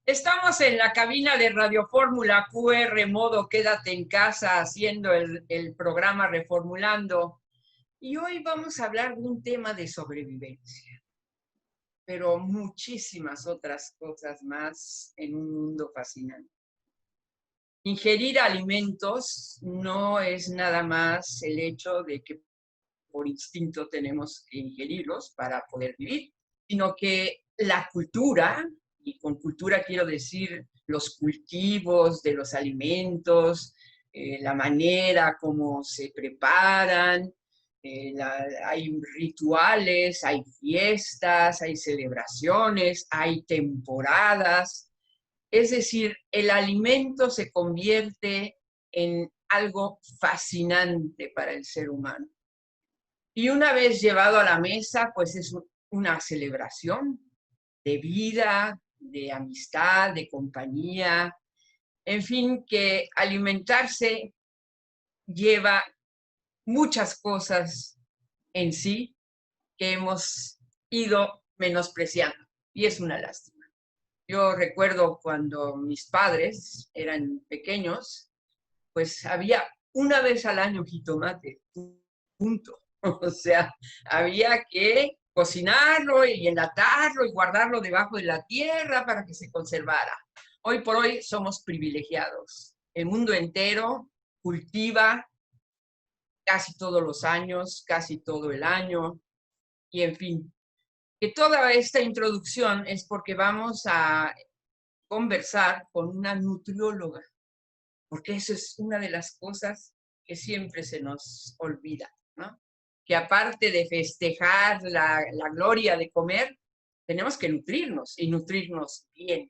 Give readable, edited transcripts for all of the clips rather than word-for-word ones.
Estamos en la cabina de Radio Fórmula QR, modo quédate en casa, haciendo el programa Reformulando. Y hoy vamos a hablar de un tema de sobrevivencia, pero muchísimas otras cosas más en un mundo fascinante. Ingerir alimentos no es nada más el hecho de que por instinto tenemos que ingerirlos para poder vivir, sino que la cultura, y con cultura quiero decir los cultivos de los alimentos, la manera como se preparan, hay rituales, hay fiestas, hay celebraciones, hay temporadas. Es decir, el alimento se convierte en algo fascinante para el ser humano. Y una vez llevado a la mesa, pues es una celebración de vida, de amistad, de compañía, en fin, que alimentarse lleva muchas cosas en sí que hemos ido menospreciando. Y es una lástima. Yo recuerdo cuando mis padres eran pequeños, pues había una vez al año jitomate, punto. O sea, había que cocinarlo y enlatarlo y guardarlo debajo de la tierra para que se conservara. Hoy por hoy somos privilegiados. El mundo entero cultiva casi todos los años, casi todo el año, y en fin, que toda esta introducción es porque vamos a conversar con una nutrióloga, porque eso es una de las cosas que siempre se nos olvida, ¿no? Que aparte de festejar la gloria de comer, tenemos que nutrirnos y nutrirnos bien.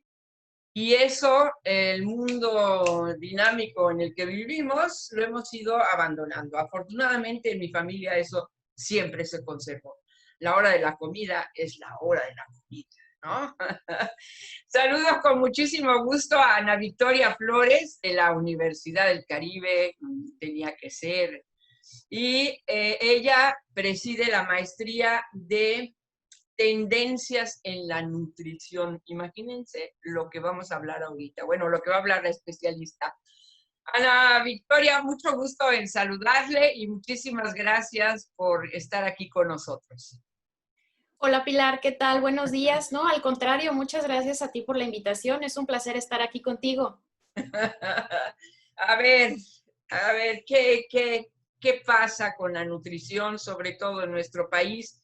Y eso, el mundo dinámico en el que vivimos, lo hemos ido abandonando. Afortunadamente en mi familia eso siempre se conservó. La hora de la comida es la hora de la comida, ¿no? Saludos con muchísimo gusto a Ana Victoria Flores de la Universidad del Caribe, tenía que ser, y ella preside la maestría de tendencias en la nutrición. Imagínense lo que vamos a hablar ahorita. Bueno, lo que va a hablar la especialista. Ana Victoria, mucho gusto en saludarle y muchísimas gracias por estar aquí con nosotros. Hola Pilar, ¿qué tal? Buenos días. No, al contrario, muchas gracias a ti por la invitación. Es un placer estar aquí contigo. A ver, a ver, ¿qué pasa con la nutrición, sobre todo en nuestro país?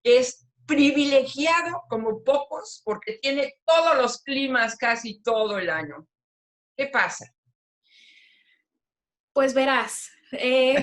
Es privilegiado como pocos porque tiene todos los climas casi todo el año. ¿Qué pasa? Pues verás,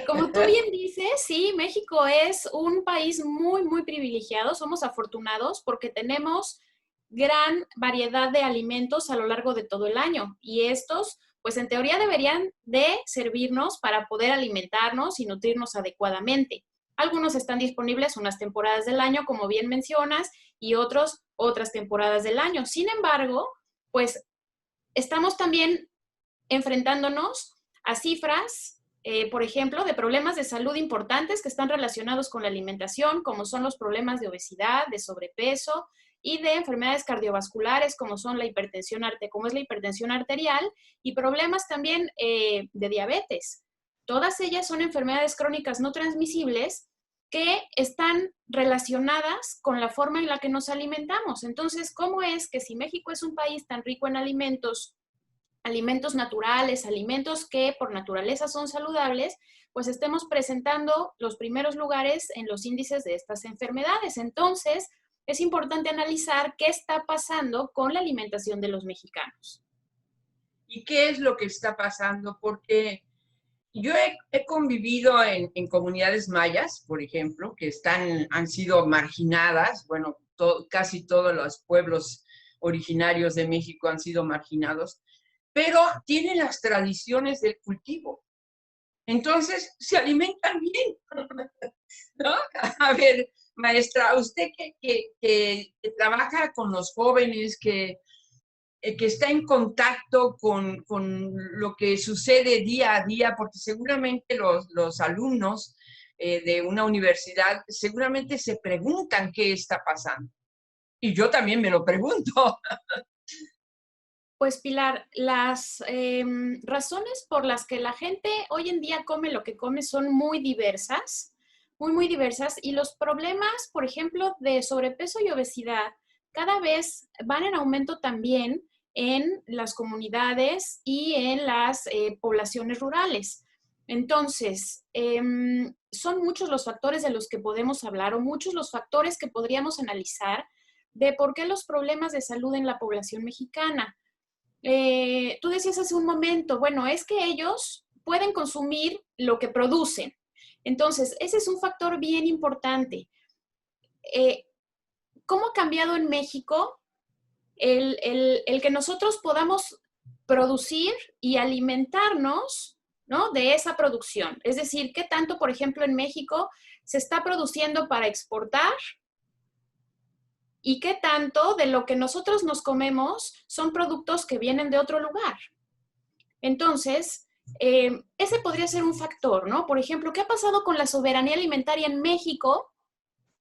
como tú bien dices, sí, México es un país muy, muy privilegiado. Somos afortunados porque tenemos gran variedad de alimentos a lo largo de todo el año y estos, pues en teoría deberían de servirnos para poder alimentarnos y nutrirnos adecuadamente. Algunos están disponibles unas temporadas del año, como bien mencionas, y otros otras temporadas del año. Sin embargo, pues estamos también enfrentándonos a cifras, por ejemplo, de problemas de salud importantes que están relacionados con la alimentación, como son los problemas de obesidad, de sobrepeso y de enfermedades cardiovasculares, como son como es la hipertensión arterial, y problemas también de diabetes. Todas ellas son enfermedades crónicas no transmisibles que están relacionadas con la forma en la que nos alimentamos. Entonces, ¿cómo es que si México es un país tan rico en alimentos naturales, alimentos que por naturaleza son saludables, pues estemos presentando los primeros lugares en los índices de estas enfermedades? Entonces, es importante analizar qué está pasando con la alimentación de los mexicanos. ¿Y qué es lo que está pasando? Porque yo he convivido en comunidades mayas, por ejemplo, que han sido marginadas. Bueno, casi todos los pueblos originarios de México han sido marginados, pero tienen las tradiciones del cultivo. Entonces, se alimentan bien, ¿no? A ver, maestra, usted que trabaja con los jóvenes, que está en contacto con lo que sucede día a día, porque seguramente los alumnos de una universidad seguramente se preguntan qué está pasando. Y yo también me lo pregunto. Pues Pilar, las razones por las que la gente hoy en día come lo que come son muy diversas, muy diversas, y los problemas, por ejemplo, de sobrepeso y obesidad cada vez van en aumento también en las comunidades y en las poblaciones rurales. Entonces, son muchos los factores de los que podemos hablar o muchos los factores que podríamos analizar de por qué los problemas de salud en la población mexicana. Tú decías hace un momento, bueno, es que ellos pueden consumir lo que producen. Entonces, ese es un factor bien importante. Eh, ¿Cómo ha cambiado en México el que nosotros podamos producir y alimentarnos, ¿no?, de esa producción? Es decir, ¿qué tanto, por ejemplo, en México se está produciendo para exportar? ¿Y qué tanto de lo que nosotros nos comemos son productos que vienen de otro lugar? Entonces, ese podría ser un factor, ¿no? Por ejemplo, ¿qué ha pasado con la soberanía alimentaria en México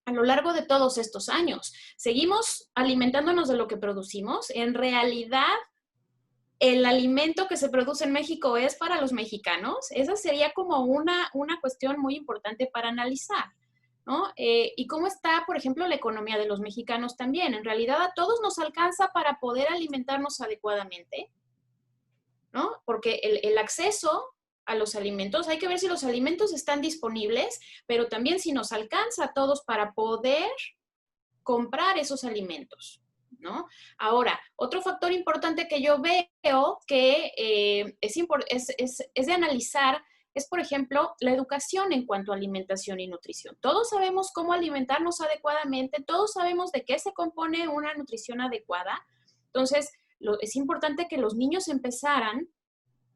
a lo largo de todos estos años? ¿Seguimos alimentándonos de lo que producimos? En realidad, ¿el alimento que se produce en México es para los mexicanos? Esa sería como una cuestión muy importante para analizar, ¿no? Y cómo está, por ejemplo, la economía de los mexicanos también. En realidad, a todos nos alcanza para poder alimentarnos adecuadamente, ¿no? Porque el acceso a los alimentos, hay que ver si los alimentos están disponibles, pero también si nos alcanza a todos para poder comprar esos alimentos, ¿no? Ahora, otro factor importante que yo veo que es de analizar es, por ejemplo, la educación en cuanto a alimentación y nutrición. Todos sabemos cómo alimentarnos adecuadamente, todos sabemos de qué se compone una nutrición adecuada. Entonces, es importante que los niños empezaran,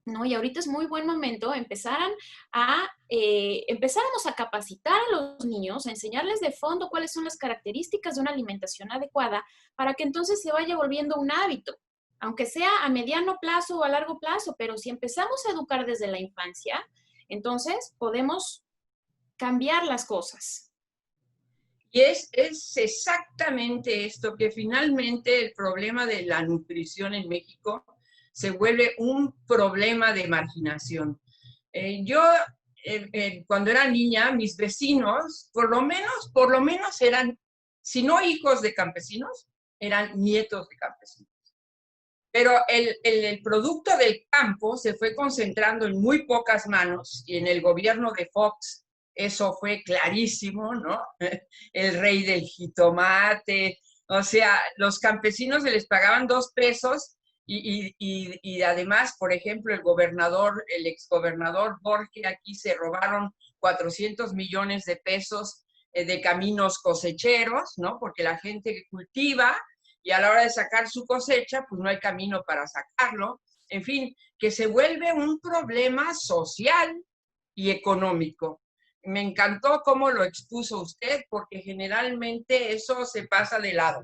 ¿no? Y ahorita es muy buen momento, empezáramos a capacitar a los niños, a enseñarles de fondo cuáles son las características de una alimentación adecuada, para que entonces se vaya volviendo un hábito, aunque sea a mediano plazo o a largo plazo, pero si empezamos a educar desde la infancia, entonces podemos cambiar las cosas. Y es exactamente esto, que finalmente el problema de la nutrición en México se vuelve un problema de marginación. Yo, cuando era niña, mis vecinos, por lo menos eran, si no hijos de campesinos, eran nietos de campesinos. Pero el producto del campo se fue concentrando en muy pocas manos, y en el gobierno de Fox eso fue clarísimo, ¿no? El rey del jitomate, o sea, los campesinos se les pagaban 2 pesos y además, por ejemplo, el exgobernador Borges, aquí se robaron 400 millones de pesos de caminos cosecheros, ¿no? Porque la gente que cultiva y a la hora de sacar su cosecha, pues no hay camino para sacarlo. En fin, que se vuelve un problema social y económico. Me encantó cómo lo expuso usted, porque generalmente eso se pasa de lado.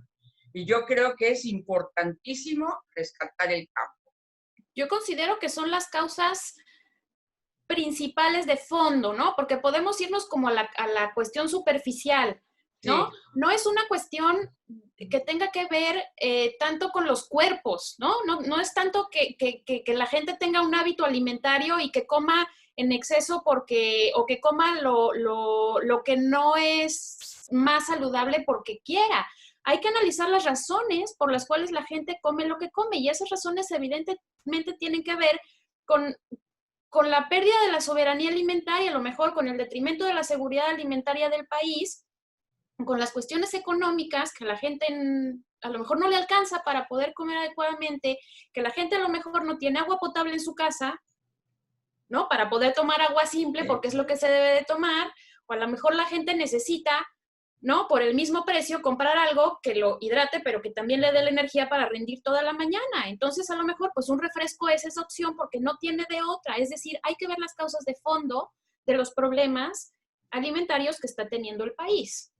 Y yo creo que es importantísimo rescatar el campo. Yo considero que son las causas principales de fondo, ¿no? Porque podemos irnos como a la cuestión superficial, ¿no? Sí. No es una cuestión que tenga que ver tanto con los cuerpos, ¿no? No es tanto que la gente tenga un hábito alimentario y que coma en exceso o que coma lo que no es más saludable porque quiera. Hay que analizar las razones por las cuales la gente come lo que come, y esas razones evidentemente tienen que ver con la pérdida de la soberanía alimentaria, a lo mejor con el detrimento de la seguridad alimentaria del país, con las cuestiones económicas, que la gente a lo mejor no le alcanza para poder comer adecuadamente, que la gente a lo mejor no tiene agua potable en su casa, ¿no? Para poder tomar agua simple, porque es lo que se debe de tomar, o a lo mejor la gente necesita, ¿no?, por el mismo precio, comprar algo que lo hidrate, pero que también le dé la energía para rendir toda la mañana. Entonces, a lo mejor, pues un refresco es esa opción porque no tiene de otra. Es decir, hay que ver las causas de fondo de los problemas alimentarios que está teniendo el país.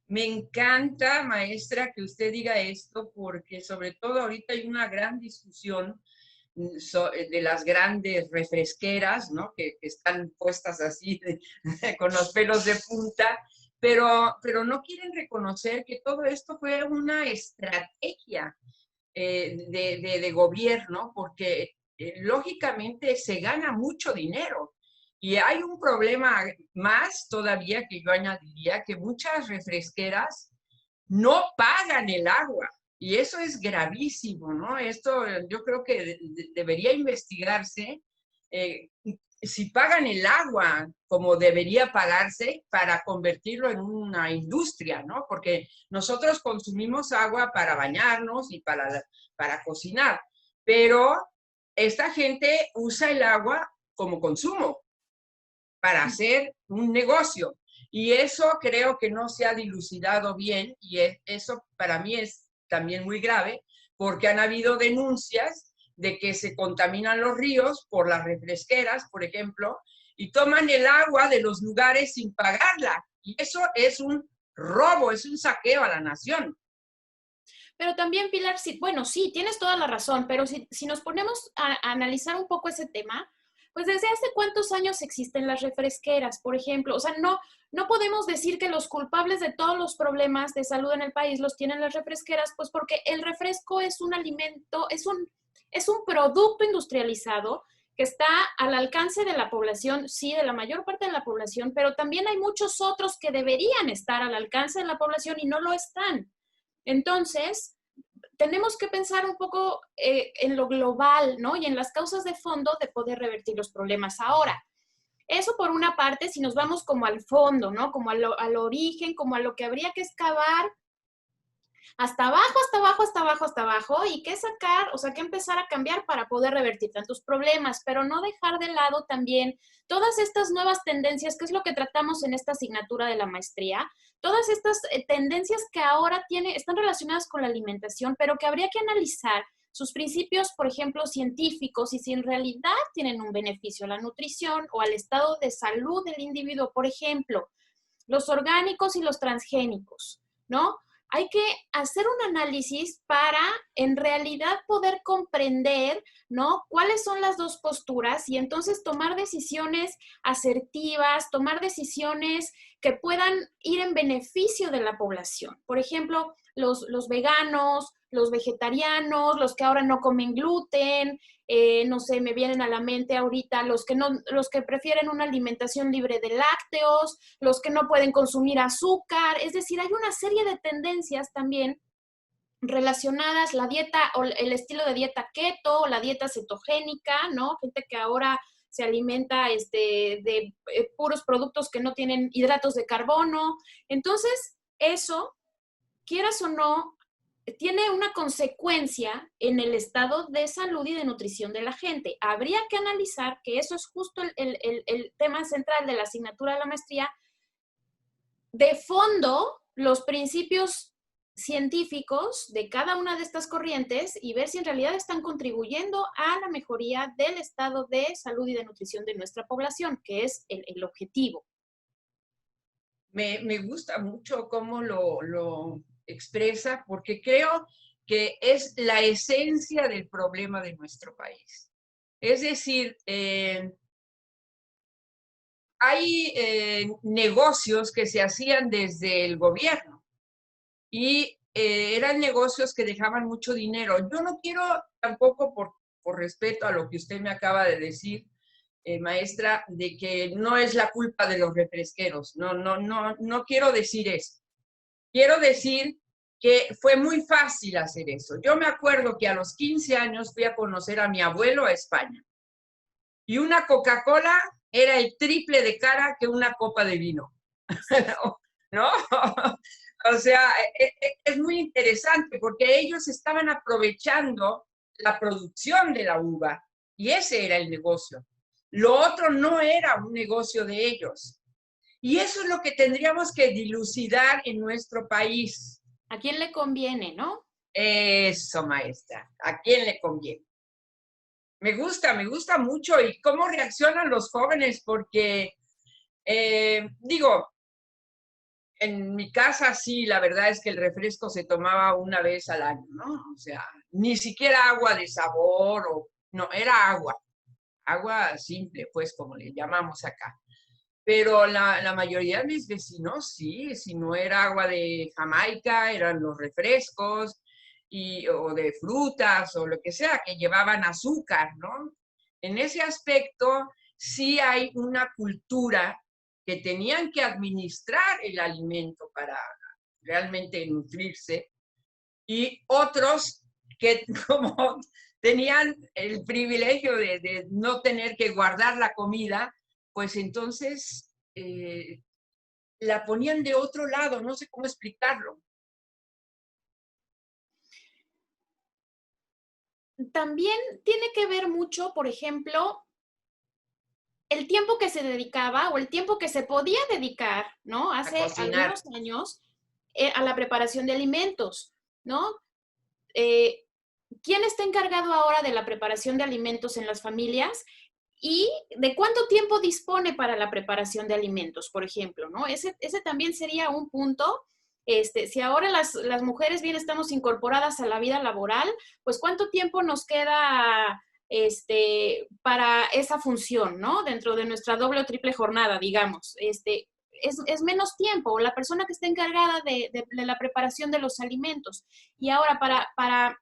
Me encanta, maestra, que usted diga esto, porque sobre todo ahorita hay una gran discusión de las grandes refresqueras, ¿no? Que están puestas así con los pelos de punta, pero no quieren reconocer que todo esto fue una estrategia. de gobierno, porque lógicamente se gana mucho dinero. Y hay un problema más todavía que yo añadiría, que muchas refresqueras no pagan el agua. Y eso es gravísimo, ¿no? Esto yo creo que debería investigarse si pagan el agua como debería pagarse para convertirlo en una industria, ¿no? Porque nosotros consumimos agua para bañarnos y para cocinar, pero esta gente usa el agua como consumo para hacer un negocio. Y eso creo que no se ha dilucidado bien y eso para mí es también muy grave porque han habido denuncias de que se contaminan los ríos por las refresqueras, por ejemplo, y toman el agua de los lugares sin pagarla. Y eso es un robo, es un saqueo a la nación. Pero también, Pilar, sí, bueno, sí, tienes toda la razón, pero si nos ponemos a analizar un poco ese tema, pues desde hace cuántos años existen las refresqueras, por ejemplo. O sea, no podemos decir que los culpables de todos los problemas de salud en el país los tienen las refresqueras, pues porque el refresco es un alimento, es un producto industrializado que está al alcance de la población, sí, de la mayor parte de la población, pero también hay muchos otros que deberían estar al alcance de la población y no lo están. Entonces, tenemos que pensar un poco en lo global, ¿no? Y en las causas de fondo de poder revertir los problemas. Ahora, eso por una parte, si nos vamos como al fondo, ¿no? Como al origen, como a lo que habría que excavar hasta abajo, hasta abajo, hasta abajo, hasta abajo, y qué sacar, o sea, qué empezar a cambiar para poder revertir tantos problemas, pero no dejar de lado también todas estas nuevas tendencias, que es lo que tratamos en esta asignatura de la maestría, todas estas tendencias que ahora están relacionadas con la alimentación, pero que habría que analizar sus principios, por ejemplo, científicos, y si en realidad tienen un beneficio a la nutrición o al estado de salud del individuo. Por ejemplo, los orgánicos y los transgénicos, ¿no? Hay que hacer un análisis para en realidad poder comprender, ¿no? Cuáles son las dos posturas y entonces tomar decisiones asertivas, tomar decisiones que puedan ir en beneficio de la población. Por ejemplo, los veganos, los vegetarianos, los que ahora no comen gluten, no sé, me vienen a la mente ahorita los que prefieren una alimentación libre de lácteos, los que no pueden consumir azúcar. Es decir, hay una serie de tendencias también relacionadas, la dieta o el estilo de dieta keto, la dieta cetogénica, ¿no? Gente que ahora se alimenta de puros productos que no tienen hidratos de carbono. Entonces, eso, quieras o no, tiene una consecuencia en el estado de salud y de nutrición de la gente. Habría que analizar que eso es justo el tema central de la asignatura de la maestría. De fondo, los principios científicos de cada una de estas corrientes y ver si en realidad están contribuyendo a la mejoría del estado de salud y de nutrición de nuestra población, que es el objetivo. Me gusta mucho cómo lo expresa, porque creo que es la esencia del problema de nuestro país. Es decir, hay negocios que se hacían desde el gobierno y eran negocios que dejaban mucho dinero. Yo no quiero tampoco, por respeto a lo que usted me acaba de decir, maestra, de que no es la culpa de los refresqueros. No quiero decir eso. Quiero decir que fue muy fácil hacer eso. Yo me acuerdo que a los 15 años fui a conocer a mi abuelo a España y una Coca-Cola era el triple de cara que una copa de vino. ¿No? O sea, es muy interesante porque ellos estaban aprovechando la producción de la uva y ese era el negocio. Lo otro no era un negocio de ellos. Y eso es lo que tendríamos que dilucidar en nuestro país. ¿A quién le conviene, no? Eso, maestra. ¿A quién le conviene? Me gusta mucho. ¿Y cómo reaccionan los jóvenes? Porque, digo, en mi casa sí, la verdad es que el refresco se tomaba una vez al año, ¿no? O sea, ni siquiera agua de sabor, no, era agua simple, pues como le llamamos acá. Pero la mayoría de mis vecinos sí, si no era agua de Jamaica, eran los refrescos. o de frutas o lo que sea, que llevaban azúcar, ¿no? En ese aspecto sí hay una cultura que tenían que administrar el alimento para realmente nutrirse, y otros que como tenían el privilegio de no tener que guardar la comida, pues entonces la ponían de otro lado, no sé cómo explicarlo. También tiene que ver mucho, por ejemplo, el tiempo que se dedicaba o el tiempo que se podía dedicar, ¿no? A Hace cocinar. algunos años a la preparación de alimentos, ¿no? Eh, ¿Quién está encargado ahora de la preparación de alimentos en las familias? ¿Y de cuánto tiempo dispone para la preparación de alimentos, por ejemplo, ¿no? Ese también sería un punto. Si ahora las mujeres bien estamos incorporadas a la vida laboral, pues cuánto tiempo nos queda para esa función, ¿no? Dentro de nuestra doble o triple jornada, digamos. Es menos tiempo, la persona que está encargada de la preparación de los alimentos. Y ahora, para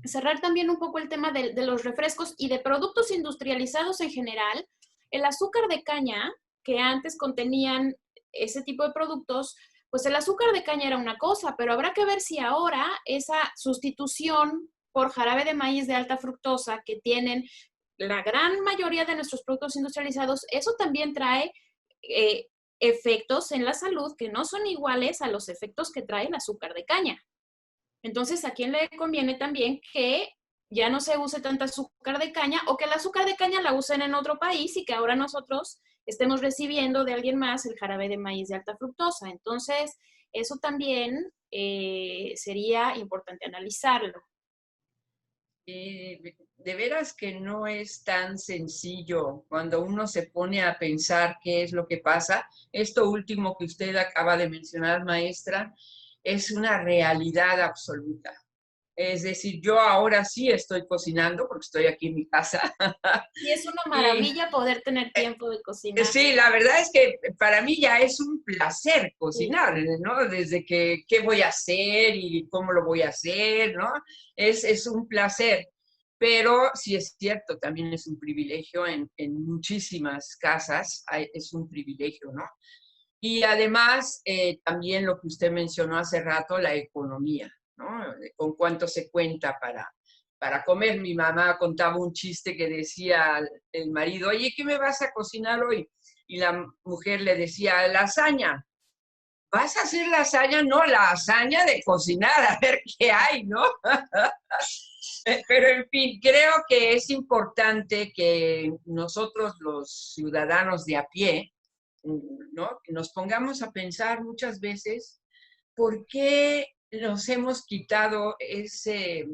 cerrar también un poco el tema de los refrescos y de productos industrializados en general, el azúcar de caña, que antes contenían ese tipo de productos, pues el azúcar de caña era una cosa, pero habrá que ver si ahora esa sustitución por jarabe de maíz de alta fructosa que tienen la gran mayoría de nuestros productos industrializados, eso también trae efectos en la salud que no son iguales a los efectos que trae el azúcar de caña. Entonces, ¿a quién le conviene también que ya no se use tanta azúcar de caña o que el azúcar de caña la usen en otro país y que ahora nosotros estemos recibiendo de alguien más el jarabe de maíz de alta fructosa? Entonces, eso también sería importante analizarlo. De veras que no es tan sencillo cuando uno se pone a pensar qué es lo que pasa. Esto último que usted acaba de mencionar, maestra, es una realidad absoluta. Es decir, yo ahora sí estoy cocinando porque estoy aquí en mi casa. Y es una Y maravilla poder tener tiempo de cocinar. sí, la verdad es que para mí ya es un placer Sí. cocinar, ¿no? Desde que qué voy a hacer y cómo lo voy a hacer, ¿no? Es un placer. Pero sí es cierto, también es un privilegio en muchísimas casas, es un privilegio, ¿no? Y además, también lo que usted mencionó hace rato, la economía, ¿no? Con cuánto se cuenta para comer. Mi mamá contaba un chiste que decía el marido, oye, ¿qué me vas a cocinar hoy? Y la mujer le decía, lasaña. ¿Vas a hacer lasaña? No, la hazaña de cocinar, a ver qué hay, ¿no? Pero en fin, creo que es importante que nosotros los ciudadanos de a pie, ¿no? Nos pongamos a pensar muchas veces por qué nos hemos quitado ese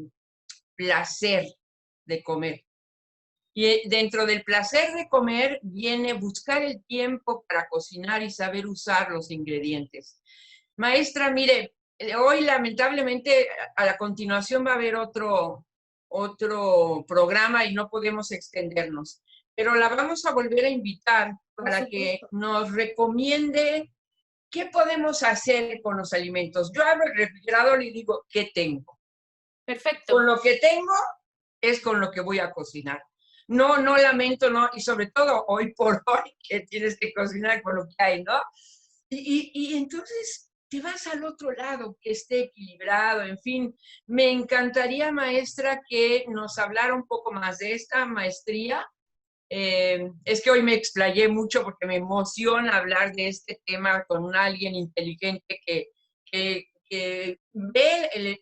placer de comer. Y dentro del placer de comer viene buscar el tiempo para cocinar y saber usar los ingredientes. Maestra, mire, hoy lamentablemente a la continuación va a haber otro programa y no podemos extendernos, pero la vamos a volver a invitar para que nos recomiende qué podemos hacer con los alimentos. Yo abro el refrigerador y digo, ¿qué tengo? Perfecto. Con lo que tengo es con lo que voy a cocinar. No, no lamento, no, y sobre todo hoy por hoy que tienes que cocinar con lo que hay, ¿no? Y entonces te vas al otro lado, que esté equilibrado, en fin. Me encantaría, maestra, que nos hablara un poco más de esta maestría. Es que hoy me explayé mucho porque me emociona hablar de este tema con alguien inteligente que ve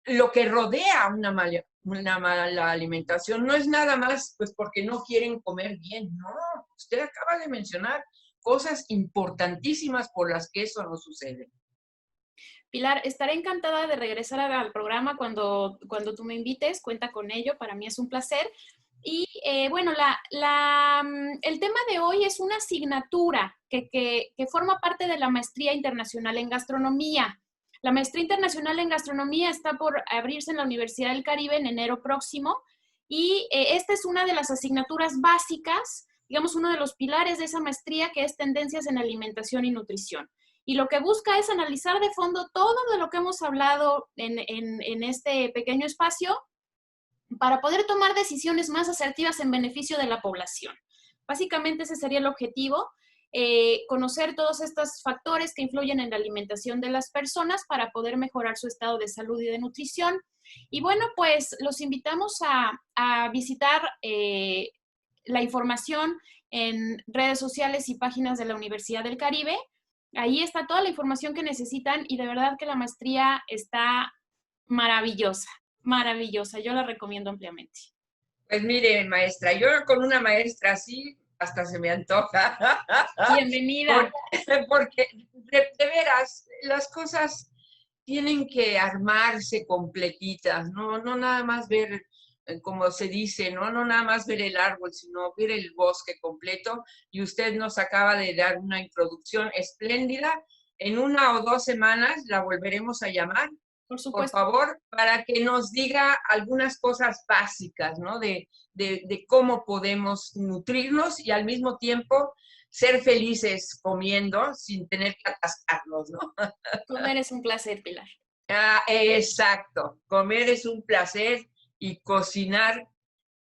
lo que rodea una mala alimentación. No es nada más pues porque no quieren comer bien, no. Usted acaba de mencionar cosas importantísimas por las que eso no sucede. Pilar, estaré encantada de regresar al programa cuando tú me invites, cuenta con ello, para mí es un placer. Y bueno, el tema de hoy es una asignatura que forma parte de la Maestría Internacional en Gastronomía. La Maestría Internacional en Gastronomía está por abrirse en la Universidad del Caribe en enero próximo y esta es una de las asignaturas básicas, digamos, uno de los pilares de esa maestría que es Tendencias en Alimentación y Nutrición. y lo que busca es analizar de fondo todo de lo que hemos hablado en este pequeño espacio para poder tomar decisiones más asertivas en beneficio de la población. Básicamente ese sería el objetivo, conocer todos estos factores que influyen en la alimentación de las personas para poder mejorar su estado de salud y de nutrición. Y bueno, pues los invitamos a visitar la información en redes sociales y páginas de la Universidad del Caribe. Ahí está toda la información que necesitan y de verdad que la maestría está maravillosa, maravillosa. Yo la recomiendo ampliamente. Pues mire, maestra, yo con una maestra así hasta se me antoja. Bienvenida. Porque de veras, las cosas tienen que armarse completitas, no nada más ver, como se dice, no nada más ver el árbol, sino ver el bosque completo. Y usted nos acaba de dar una introducción espléndida. En 1 o 2 semanas la volveremos a llamar, por favor, para que nos diga algunas cosas básicas, ¿no? De cómo podemos nutrirnos y al mismo tiempo ser felices comiendo sin tener que atascarnos, ¿no? Comer es un placer, Pilar. Exacto. Comer es un placer y cocinar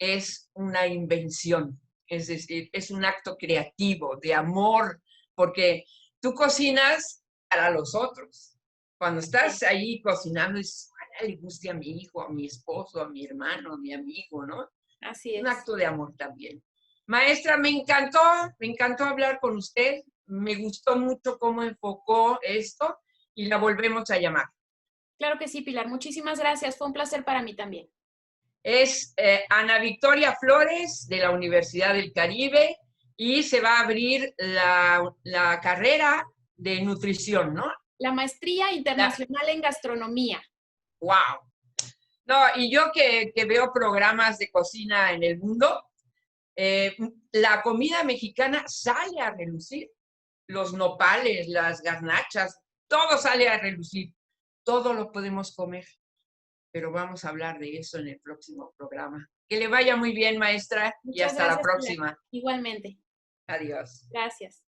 es una invención. Es decir, es un acto creativo, de amor, porque tú cocinas para los otros. Cuando estás ahí cocinando, dices, ojalá le guste a mi hijo, a mi esposo, a mi hermano, a mi amigo, ¿no? Así es. Un acto de amor también. Maestra, me encantó hablar con usted. Me gustó mucho cómo enfocó esto y la volvemos a llamar. Claro que sí, Pilar. Muchísimas gracias. Fue un placer para mí también. Es Ana Victoria Flores de la Universidad del Caribe y se va a abrir la carrera de nutrición, ¿no? La maestría internacional en gastronomía. ¡Wow! No, y yo que veo programas de cocina en el mundo, la comida mexicana sale a relucir. Los nopales, las garnachas, todo sale a relucir. Todo lo podemos comer. Pero vamos a hablar de eso en el próximo programa. Que le vaya muy bien, maestra, y Muchas hasta la gracias, próxima. Pilar. Igualmente. Adiós. Gracias.